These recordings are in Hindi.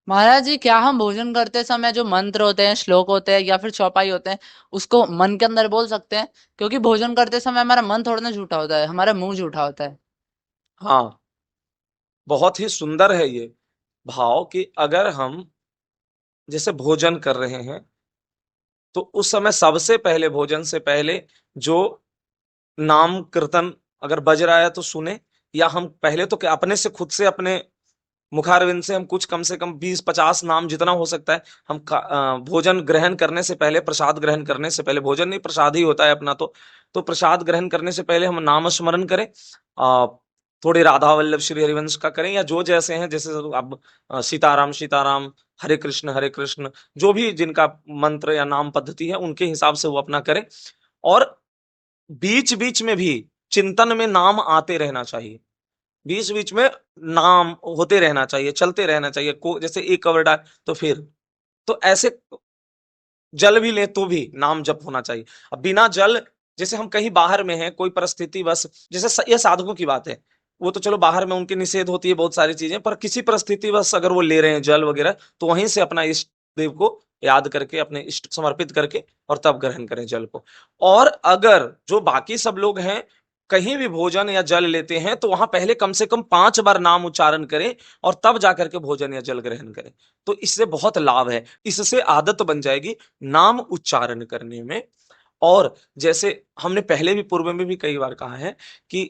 महाराज जी, क्या हम भोजन करते समय जो मंत्र होते हैं, श्लोक होते हैं या फिर चौपाई होते हैं, उसको मन के अंदर बोल सकते हैं? क्योंकि भोजन करते समय हमारा मन थोड़ा ना झूठा होता है, हमारा मुंह झूठा होता है। हाँ, बहुत ही सुंदर है ये भाव कि अगर हम जैसे भोजन कर रहे हैं तो उस समय सबसे पहले भोजन से पहले जो नाम कीर्तन अगर बज रहा है तो सुने, या हम पहले तो क्या अपने से खुद से अपने मुखारविंद से हम कुछ कम से कम 20-50 नाम जितना हो सकता है हम भोजन ग्रहण करने से पहले, प्रसाद ग्रहण करने से पहले, भोजन नहीं प्रसाद ही होता है अपना, तो प्रसाद ग्रहण करने से पहले हम नाम स्मरण करें। आ, थोड़े राधा वल्लभ श्री हरिवंश का करें, या जो जैसे हैं, जैसे अब सीताराम सीताराम, हरे कृष्ण, जो भी जिनका मंत्र या नाम पद्धति है उनके हिसाब से वो अपना करें। और बीच बीच में भी चिंतन में नाम आते रहना चाहिए, बीच बीच में नाम होते रहना चाहिए, चलते रहना चाहिए। को जैसे एक वर्ड आए तो फिर, तो ऐसे जल भी ले तो भी नाम जप होना चाहिए। अब बिना जल, जैसे हम कहीं बाहर में हैं, कोई परिस्थिति बस, जैसे ये साधकों की बात है, वो तो चलो बाहर में उनकी निषेध होती है बहुत सारी चीजें, पर किसी परिस्थिति बस अगर वो ले रहे हैं जल वगैरह, तो वहीं से अपना इष्ट देव को याद करके, अपने इष्ट समर्पित करके, और तब ग्रहण करें जल को। और अगर जो बाकी सब लोग हैं कहीं भी भोजन या जल लेते हैं, तो वहां पहले कम से कम 5 बार नाम उच्चारण करें और तब जाकर के भोजन या जल ग्रहण करें। तो इससे बहुत लाभ है, इससे आदत बन जाएगी नाम उच्चारण करने में। और जैसे हमने पहले भी पूर्व में भी कई बार कहा है कि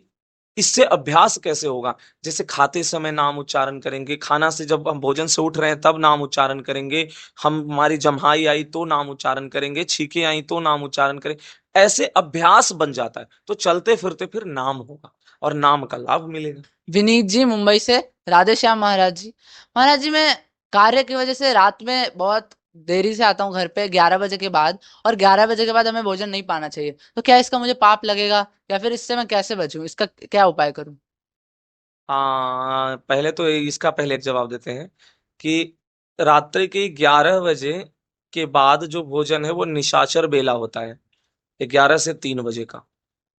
इससे अभ्यास कैसे होगा, जैसे खाते समय नाम उच्चारण करेंगे, खाना से जब हम भोजन से उठ रहे हैं तब नाम उच्चारण करेंगे, हम हमारी जम्हाई आई तो नाम उच्चारण करेंगे, छींके आई तो नाम उच्चारण करें। ऐसे अभ्यास बन जाता है, तो चलते फिरते फिर नाम होगा और नाम का लाभ मिलेगा। विनीत जी मुंबई से। राधे श्याम महाराज जी। महाराज जी, मैं कार्य की वजह से रात में बहुत देरी से आता हूँ घर पे, 11 बजे के बाद। और 11 बजे के बाद हमें भोजन नहीं पाना चाहिए, तो क्या इसका मुझे पाप लगेगा या फिर इससे मैं कैसे बचूं? इसका क्या उपाय करूं? पहले तो इसका पहले एक जवाब देते हैं कि रात्रि के 11 बजे के बाद जो भोजन है वो निशाचर बेला होता है, 11 से 3 बजे का।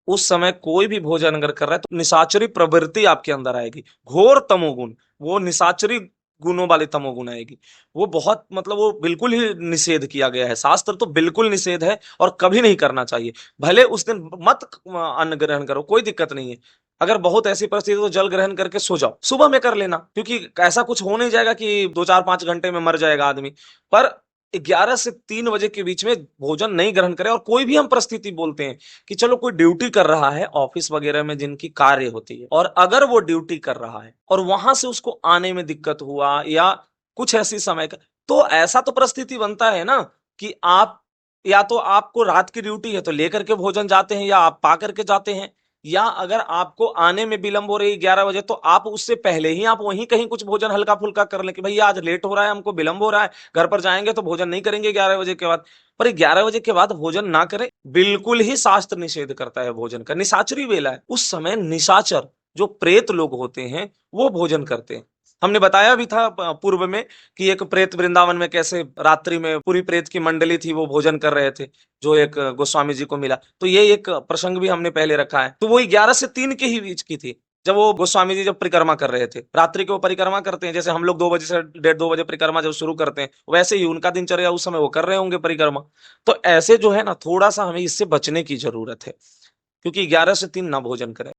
उस समय कोई भी भोजन अगर कर रहा है तो निशाचरी प्रवृत्ति आपके अंदर आएगी, घोर तमोगुण, वो निशाचरी गुणों वाली तमोगुण आएगी। वो बहुत मतलब वो बिल्कुल ही निषेध किया गया है, शास्त्र तो बिल्कुल निषेध है और कभी नहीं करना चाहिए। भले उस दिन मत अन्न ग्रहण करो, कोई दिक्कत नहीं है। अगर बहुत ऐसी परिस्थिति तो जल ग्रहण करके सो जाओ, सुबह में कर लेना, क्योंकि ऐसा कुछ हो नहीं जाएगा कि 2-4-5 घंटे में मर जाएगा आदमी। पर 11 से 3 बजे के बीच में भोजन नहीं ग्रहण करें। और कोई भी हम परिस्थिति बोलते हैं कि चलो कोई ड्यूटी कर रहा है ऑफिस वगैरह में जिनकी कार्य होती है, और अगर वो ड्यूटी कर रहा है और वहां से उसको आने में दिक्कत हुआ या कुछ ऐसी समय का, तो ऐसा तो परिस्थिति बनता है ना कि आप, या तो आपको रात की ड्यूटी है तो लेकर के भोजन जाते हैं, या आप पा करके जाते हैं, या अगर आपको आने में विलंब हो रही है 11 बजे, तो आप उससे पहले ही आप वहीं कहीं कुछ भोजन हल्का फुल्का कर लें कि भैया आज लेट हो रहा है, हमको विलंब हो रहा है, घर पर जाएंगे तो भोजन नहीं करेंगे 11 बजे के बाद। पर 11 बजे के बाद भोजन ना करें, बिल्कुल ही शास्त्र निषेध करता है भोजन का। निशाचरी बेला है, उस समय निशाचर जो प्रेत लोग होते हैं वो भोजन करते हैं। हमने बताया भी था पूर्व में कि एक प्रेत वृंदावन में कैसे रात्रि में पूरी प्रेत की मंडली थी, वो भोजन कर रहे थे, जो एक गोस्वामी जी को मिला। तो ये एक प्रसंग भी हमने पहले रखा है। तो वो 11 से 3 के ही बीच की थी, जब वो गोस्वामी जी जब परिक्रमा कर रहे थे, रात्रि को परिक्रमा करते हैं, जैसे हम लोग 2 बजे से 1:30-2 बजे परिक्रमा जब शुरू करते हैं, वैसे ही उनका दिनचर्या उस समय वो कर रहे होंगे परिक्रमा। तो ऐसे जो है ना, थोड़ा सा हमें इससे बचने की जरूरत है, क्योंकि 11 से 3 ना भोजन करें।